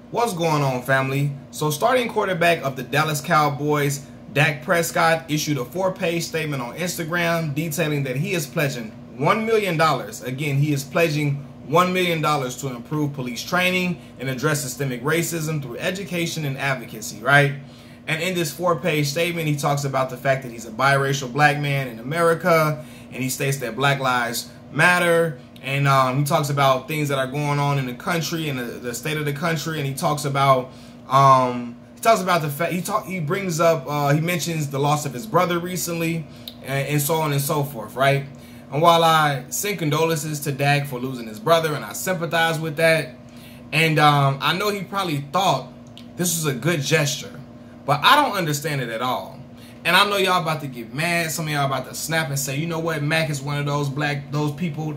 What's going on, family? So starting quarterback of the Dallas Cowboys, Dak Prescott, issued a 4-page statement on Instagram detailing that he is pledging $1 million. Again, he is pledging $1 million to improve police training and address systemic racism through education and advocacy, right? And in this 4-page statement, he talks about the fact that he's a biracial black man in America, and he states that Black Lives Matter. And he talks about things that are going on in the country and the state of the country, and he talks about the fact he brings up he mentions the loss of his brother recently, and so on and so forth, right? And while I send condolences to Dak for losing his brother, and I sympathize with that, and I know he probably thought this was a good gesture, but I don't understand it at all. And I know y'all about to get mad. Some of y'all about to snap and say, you know what, Mac is one of those black people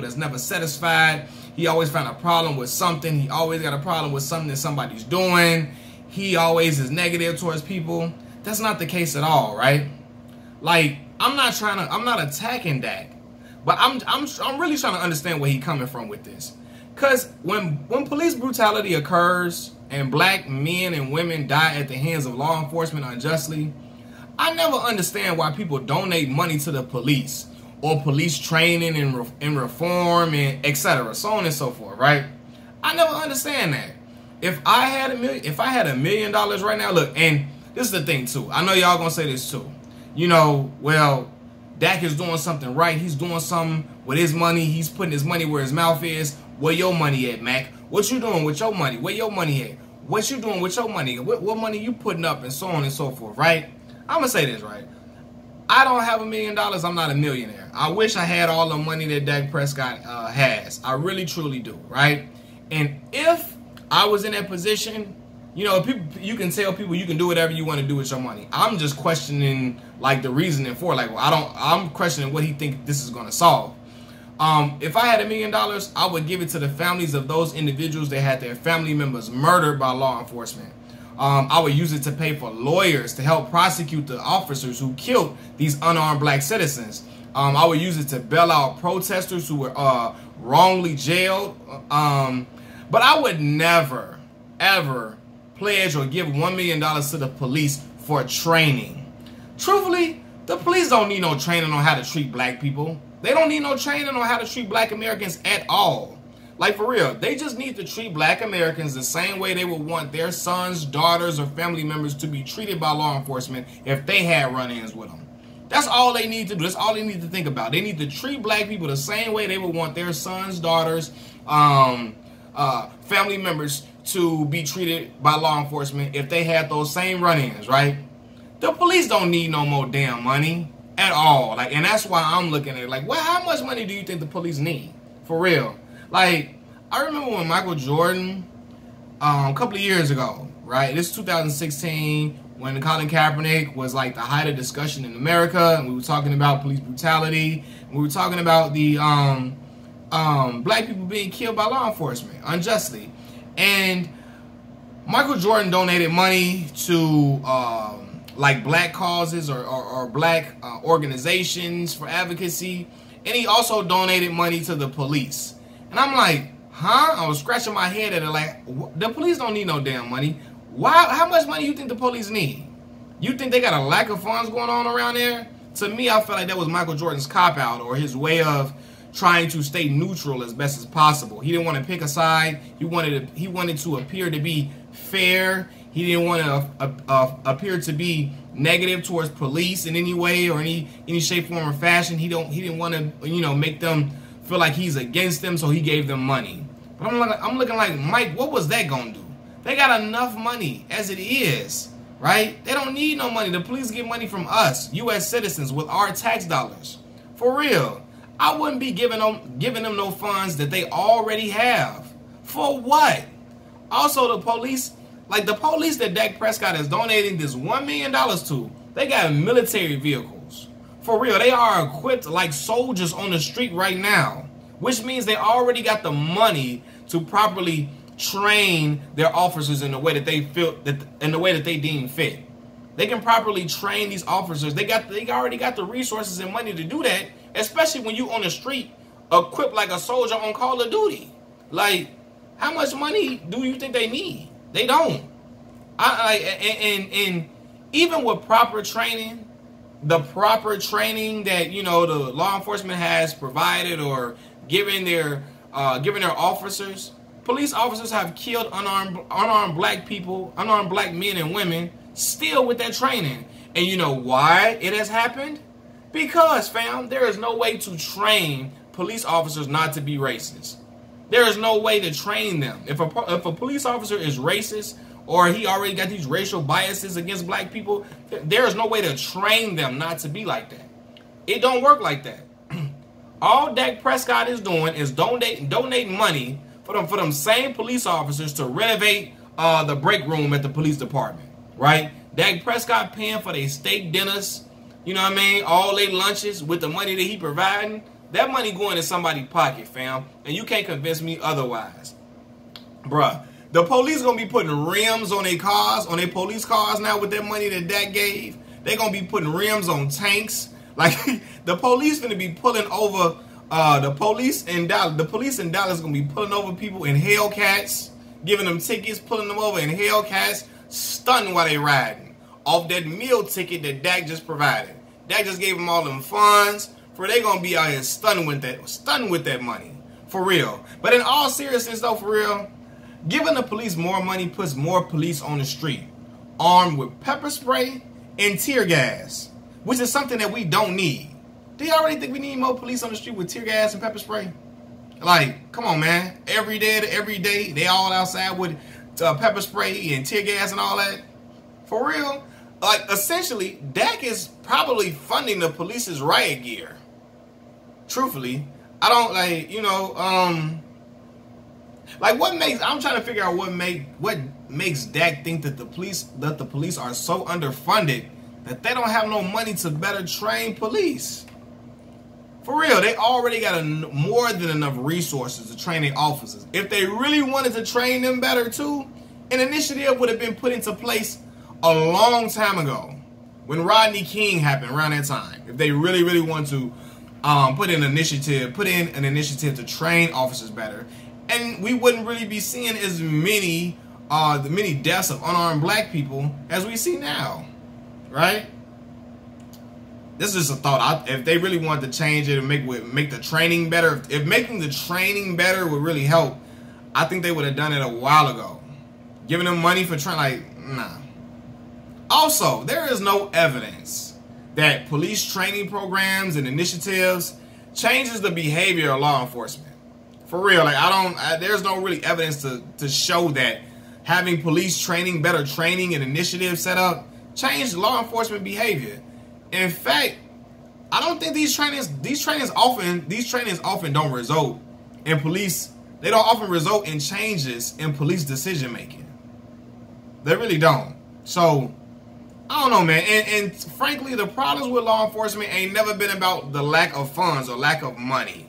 that's never satisfied. He always found a problem with something. He always got a problem with something that somebody's doing. He always is negative towards people. That's not the case at all, right? Like, I'm not attacking Dak, but I'm really trying to understand where he's coming from with this. Cause when police brutality occurs and black men and women die at the hands of law enforcement unjustly, I never understand why people donate money to the police or police training and reform and etc. so on and so forth, right? I never understand that. If I had $1 million right now, look, and this is the thing too. I know y'all gonna say this too. You know, well, Dak is doing something right. He's doing something with his money. He's putting his money where his mouth is. Where your money at, Mac? What you doing with your money? Where your money at? What you doing with your money? What money you putting up, and so on and so forth, right? I'm going to say this, right? I don't have $1 million. I'm not a millionaire. I wish I had all the money that Dak Prescott has. I really, truly do, right? And if I was in that position, you know, you can tell people you can do whatever you want to do with your money. I'm just questioning, like, the reasoning for it. Like, I'm questioning what he think this is going to solve. If I had $1 million, I would give it to the families of those individuals that had their family members murdered by law enforcement. I would use it to pay for lawyers to help prosecute the officers who killed these unarmed black citizens. I would use it to bail out protesters who were wrongly jailed. But I would never, ever pledge or give $1 million to the police for training. Truthfully, the police don't need no training on how to treat black people. They don't need no training on how to treat black Americans at all. Like, for real, they just need to treat black Americans the same way they would want their sons, daughters, or family members to be treated by law enforcement if they had run-ins with them. That's all they need to do. That's all they need to think about. They need to treat black people the same way they would want their sons, daughters, family members to be treated by law enforcement if they had those same run-ins, right? The police don't need no more damn money at all. Like, and that's why I'm looking at it like, well, how much money do you think the police need? For real. Like, I remember when Michael Jordan, a couple of years ago, right? This is 2016, when Colin Kaepernick was like the height of discussion in America, and we were talking about police brutality, and we were talking about the black people being killed by law enforcement unjustly. And Michael Jordan donated money to like black causes or black organizations for advocacy, and he also donated money to the police. And I'm like, huh? I was scratching my head at it like, the police don't need no damn money. Why? How much money you think the police need? You think they got a lack of funds going on around there? To me, I felt like that was Michael Jordan's cop-out, or his way of trying to stay neutral as best as possible. He didn't want to pick a side. He wanted to appear to be fair. He didn't want to appear to be negative towards police in any way or any shape, form, or fashion. He didn't want to, you know, make them feel like he's against them, so he gave them money. But I'm looking like, Mike, what was that gonna do? They got enough money as it is, right? They don't need no money. The police get money from us, U.S. citizens, with our tax dollars. For real. I wouldn't be giving them no funds that they already have. For what? Also, the police, like the police that Dak Prescott is donating this $1 million to, they got military vehicles. For real, they are equipped like soldiers on the street right now, which means they already got the money to properly train their officers in the way that they feel, in the way that they deem fit. They can properly train these officers. They already got the resources and money to do that, especially when you on the street equipped like a soldier on Call of Duty. Like, How much money do you think they need? They don't. And even with proper training, the proper training that, you know, the law enforcement has provided or given their officers, police officers have killed unarmed black people, unarmed black men and women, still with that training. And you know why it has happened? Because, fam, there is no way to train police officers not to be racist. There is no way to train them. If a police officer is racist, or he already got these racial biases against black people, there is no way to train them not to be like that. It don't work like that. All Dak Prescott is doing is donating money for them same police officers to renovate the break room at the police department, right? Dak Prescott paying for their steak dinners, you know what I mean? All their lunches with the money that he providing. That money going in somebody's pocket, fam. And you can't convince me otherwise. Bruh, the police gonna be putting rims on their cars, on their police cars now with that money that Dak gave. They gonna be putting rims on tanks. Like, the police gonna be pulling over, the police in Dallas gonna be pulling over people in Hellcats, giving them tickets, pulling them over in Hellcats, stunting while they riding. Off that meal ticket that Dak just provided. Dak just gave them all them funds. For they gonna be out here stunning with that money. For real. But in all seriousness though, for real, giving the police more money puts more police on the street, armed with pepper spray and tear gas, which is something that we don't need. Do you already think we need more police on the street with tear gas and pepper spray? Like, come on, man. Every day, they all outside with pepper spray and tear gas and all that. For real? Like, essentially, Dak is probably funding the police's riot gear. Truthfully, I don't, like, you know, like, I'm trying to figure out what makes Dak think that the police are so underfunded that they don't have no money to better train police. For real, they already got more than enough resources to train their officers. If they really wanted to train them better too, an initiative would have been put into place a long time ago when Rodney King happened around that time. If they really want to put in an initiative to train officers better, and we wouldn't really be seeing as many deaths of unarmed black people as we see now, right? This is just a thought. If they really wanted to change it and make the training better, if making the training better would really help, I think they would have done it a while ago. Giving them money for training, like, nah. Also, there is no evidence that police training programs and initiatives changes the behavior of law enforcement. For real, like, there's no really evidence to show that having police training, better training and initiatives set up changed law enforcement behavior. In fact, I don't think these trainings often don't result in police. They don't often result in changes in police decision making. They really don't. So, I don't know, man. And frankly, the problems with law enforcement ain't never been about the lack of funds or lack of money.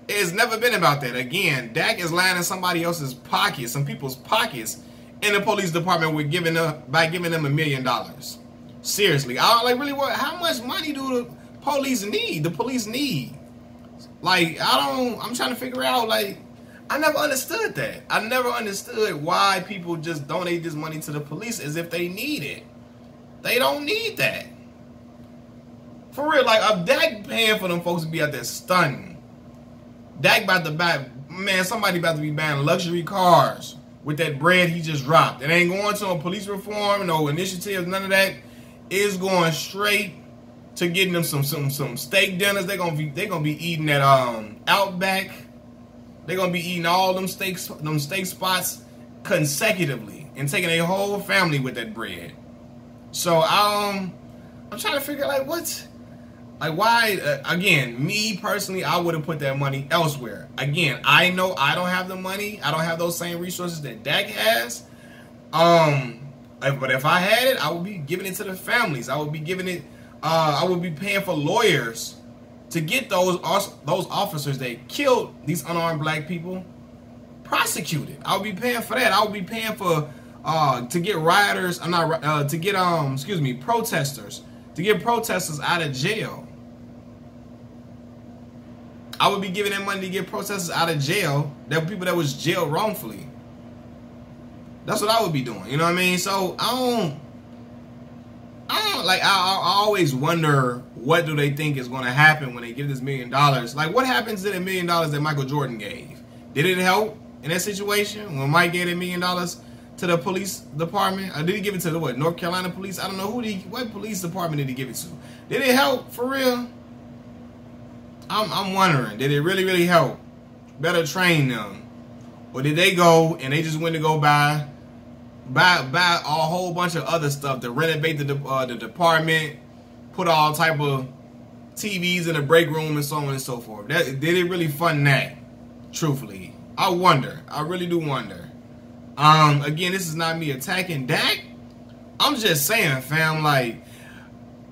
It's never been about that. Again, Dak is lying in somebody else's pockets, some people's pockets, in the police department by giving them $1 million. Seriously, how much money do the police need? The police need. Like, I'm trying to figure out, like, I never understood that. I never understood why people just donate this money to the police as if they need it. They don't need that. For real, like, if Dak paying for them folks to be out there stunning, Dak about to buy, man, somebody about to be buying luxury cars with that bread he just dropped. It ain't going to no police reform, no initiatives, none of that. It's going straight to getting them some steak dinners. They're gonna be eating at Outback. They're gonna be eating all them steak spots consecutively and taking a whole family with that bread. So I'm trying to figure why, again, me personally, I would have put that money elsewhere. Again, I know I don't have the money. I don't have those same resources that Dak has. But if I had it, I would be giving it to the families. I would be giving it, I would be paying for lawyers to get those officers that killed these unarmed black people prosecuted. I would be paying for that. I would be paying for to get rioters. Protesters. To get protesters out of jail. I would be giving that money to get protesters out of jail. There were people that was jailed wrongfully. That's what I would be doing. You know what I mean? So I always wonder, what do they think is going to happen when they give this $1 million? Like, what happens to the $1 million that Michael Jordan gave? Did it help in that situation when Mike gave $1 million to the police department? Or did he give it to the what? North Carolina police? I don't know what police department did he give it to? Did it help for real? I'm wondering, did it really help? Better train them, or did they go and they just went to go buy a whole bunch of other stuff to renovate the department, put all type of TVs in the break room and so on and so forth? Did it really fund that? Truthfully, I wonder. I really do wonder. Again, this is not me attacking Dak. I'm just saying, fam, like,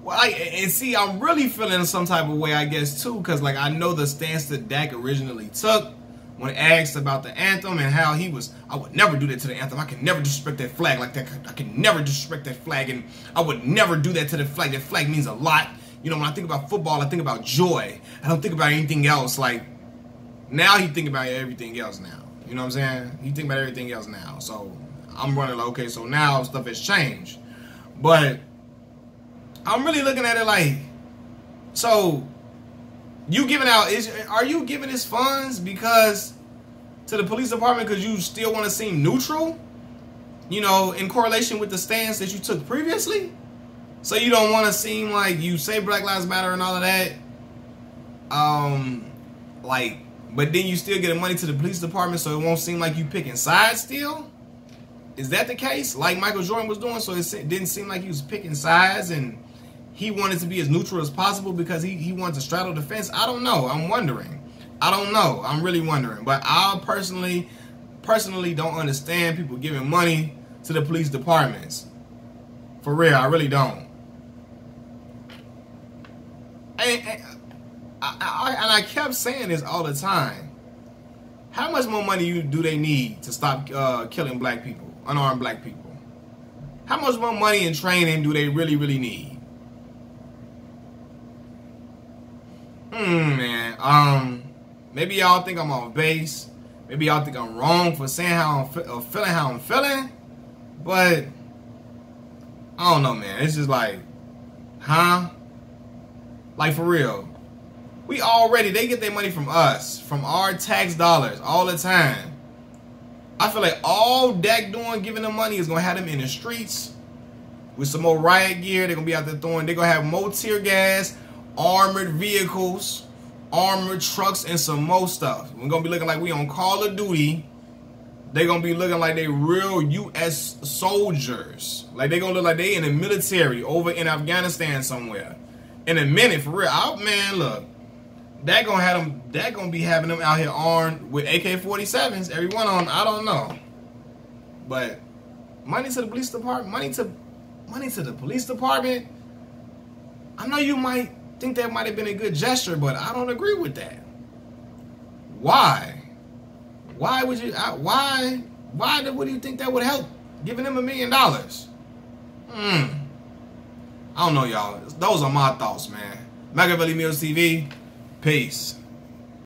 well, and see, I'm really feeling some type of way, I guess, too, because, like, I know the stance that Dak originally took when asked about the anthem and how he was, I would never do that to the anthem. I can never disrespect that flag like that. I can never disrespect that flag, and I would never do that to the flag. That flag means a lot. You know, when I think about football, I think about joy. I don't think about anything else. Like, now he think about everything else now. You know what I'm saying? He think about everything else now. So I'm running like, okay, so now stuff has changed. But I'm really looking at it like, so you giving out, are you giving his funds because to the police department because you still want to seem neutral, you know, in correlation with the stance that you took previously? So you don't want to seem like you say Black Lives Matter and all of that, like, but then you still get the money to the police department so it won't seem like you picking sides still? Is that the case? Like Michael Jordan was doing, so it didn't seem like he was picking sides and he wanted to be as neutral as possible because he wanted to straddle the fence? I don't know. I'm wondering. I don't know. I'm really wondering. But I personally don't understand people giving money to the police departments. For real, I really don't. And I kept saying this all the time. How much more money do they need to stop killing black people, unarmed black people? How much more money and training do they really need? Man, maybe y'all think I'm off base. Maybe y'all think I'm wrong for saying how I'm feeling. But I don't know, man. It's just like, huh? Like, for real. They get their money from us, from our tax dollars all the time. I feel like all Dak doing, giving them money, is going to have them in the streets with some more riot gear. They're going to be out there throwing, they're going to have more tear gas, armored vehicles, armored trucks, and some more stuff. We're going to be looking like we on Call of Duty. They're going to be looking like they real U.S. soldiers. Like they're going to look like they in the military over in Afghanistan somewhere. In a minute, for real. Man, look. That gonna be having them out here armed with AK-47s, every one of them. I don't know. But money to the police department, money to the police department. I know you might think that might have been a good gesture, but I don't agree with that. Why? Why would you? Why would you think that would help? Giving them $1 million? I don't know, y'all. Those are my thoughts, man. Machiavelli Mills TV. Peace.